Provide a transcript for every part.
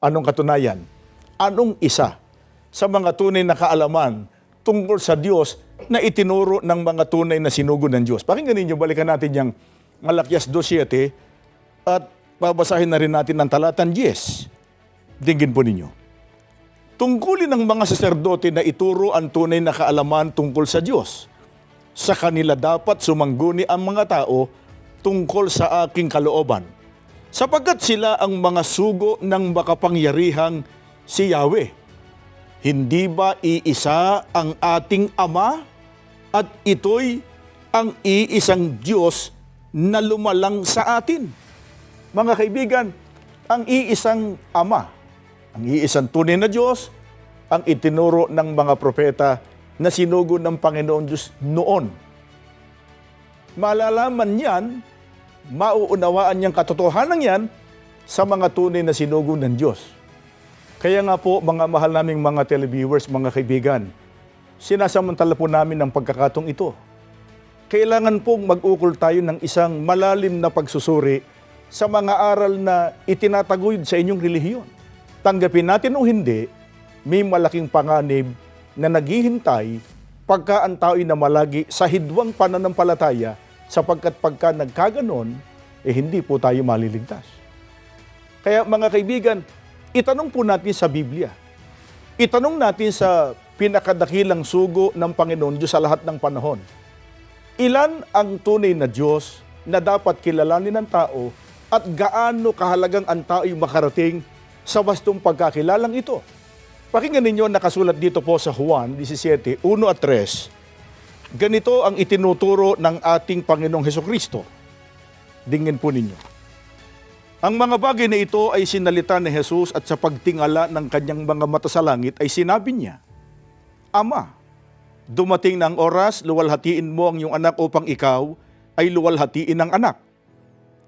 Anong katunayan? Anong isa sa mga tunay na kaalaman tungkol sa Diyos na itinuro ng mga tunay na sinugo ng Diyos? Pakinggan ninyo, balikan natin yung Malakias 2:7 at babasahin na rin natin ng talatan 10. Dinggin po ninyo. Tungkulin ng mga saserdote na ituro ang tunay na kaalaman tungkol sa Diyos. Sa kanila dapat sumangguni ang mga tao tungkol sa aking kalooban, sapagkat sila ang mga sugo ng makapangyarihang si Yahweh. Hindi ba iisa ang ating Ama at ito'y ang iisang Diyos na lumalang sa atin? Mga kaibigan, ang iisang Ama, ang iisang tunay na Diyos, ang itinuro ng mga propeta na sinugo ng Panginoon Diyos noon. Malalaman yan, mauunawaan niyang katotohanan yan sa mga tunay na sinugo ng Diyos. Kaya nga po, mga mahal naming mga televiewers, mga kaibigan, sinasamantala po namin ang pagkakatong ito. Kailangan pong mag-ukol tayo ng isang malalim na pagsusuri sa mga aral na itinataguyod sa inyong relihiyon. Tanggapin natin o hindi, may malaking panganib na naghihintay pagka ang tao'y namalagi sa hidwang pananampalataya, sapagkat pagka nagkaganon, hindi po tayo maliligtas. Kaya mga kaibigan, itanong po natin sa Biblia. Itanong natin sa pinakadakilang sugo ng Panginoon Diyos sa lahat ng panahon. Ilan ang tunay na Diyos na dapat kilalanin ng tao at gaano kahalagang ang tao'y makarating sa wastong pagkakilalang ito? Pakinggan ninyo, nakasulat dito po sa Juan 17:1 at 3. Ganito ang itinuturo ng ating Panginoong Hesukristo. Dingin po ninyo. Ang mga bagay na ito ay sinalita ni Jesus at sa pagtingala ng kanyang mga mata sa langit ay sinabi niya, Ama, dumating na ang oras, luwalhatiin mo ang iyong anak upang ikaw ay luwalhatiin ng anak.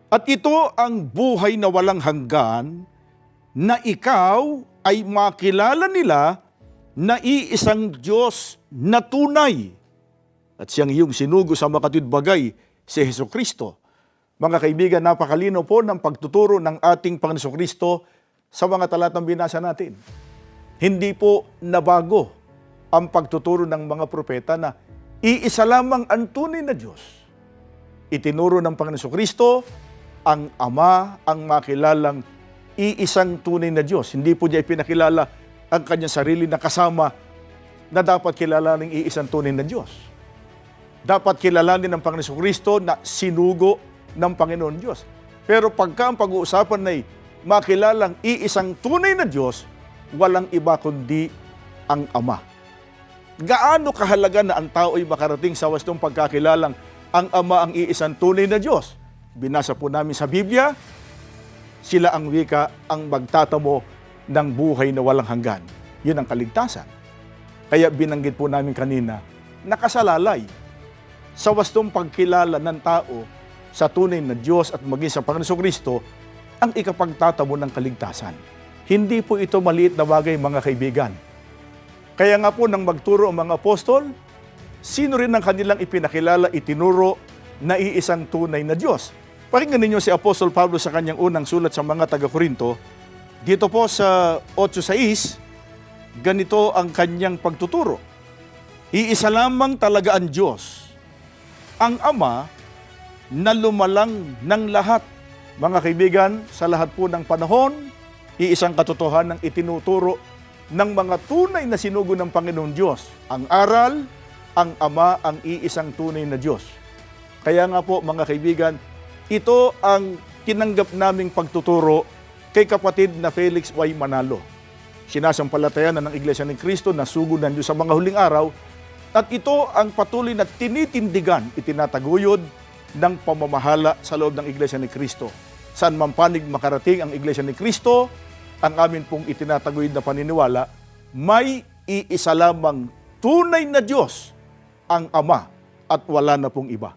At ito ang buhay na walang hanggan, na ikaw ay makilala nila na iisang Diyos na tunay at siyang iyong sinugo sa makatwid bagay si Hesukristo. Mga kaibigan, napakalino po ng pagtuturo ng ating Panginoon Hesukristo sa mga talatang binasa natin. Hindi po nabago ang pagtuturo ng mga propeta na iisa lamang ang tunay na Diyos. Itinuro ng Panginoon Hesukristo ang Ama, ang makilalang iisang tunay na Diyos. Hindi po niya ipinakilala ang kanyang sarili na kasama na dapat kilalaning iisang tunay na Diyos. Dapat kilalanin ng Panginoon Jesucristo na sinugo ng Panginoon Diyos. Pero pagka ang pag-uusapan ay makilalang iisang tunay na Diyos, walang iba kundi ang Ama. Gaano kahalaga na ang tao ay makarating sa wastong pagkakilalang ang Ama ang iisang tunay na Diyos? Binasa po namin sa Biblia, sila ang wika ang magtatamo ng buhay na walang hanggan. Yun ang kaligtasan. Kaya binanggit po namin kanina, nakasalalay sa wastong pagkilala ng tao sa tunay na Diyos at maging sa Panginoon Jesucristo ang ikapagtatamo ng kaligtasan. Hindi po ito maliit na bagay, mga kaibigan. Kaya nga po nang magturo ang mga apostol, sino rin ang kanilang ipinakilala, itinuro na iisang tunay na Diyos? Pakinggan ninyo si Apostol Pablo sa kanyang unang sulat sa mga taga-Korinto. Dito po sa 8:6, ganito ang kanyang pagtuturo. Iisa lamang talaga ang Diyos, ang Ama na lumalang ng lahat. Mga kaibigan, sa lahat po ng panahon, iisang katotohanan ang itinuturo ng mga tunay na sinugo ng Panginoong Diyos. Ang aral, ang Ama, ang iisang tunay na Diyos. Kaya nga po, mga kaibigan, ito ang tinanggap naming pagtuturo kay kapatid na Felix Y. Manalo. Sinasampalatayanan ng Iglesia ni Cristo na sugo ng Diyos sa mga huling araw, at ito ang patuloy na tinitindigan, itinataguyod ng pamamahala sa loob ng Iglesia ni Cristo. Saan man panig makarating ang Iglesia ni Cristo, ang amin pong itinataguyod na paniniwala, may iisa lamang tunay na Diyos, ang Ama, at wala na pong iba.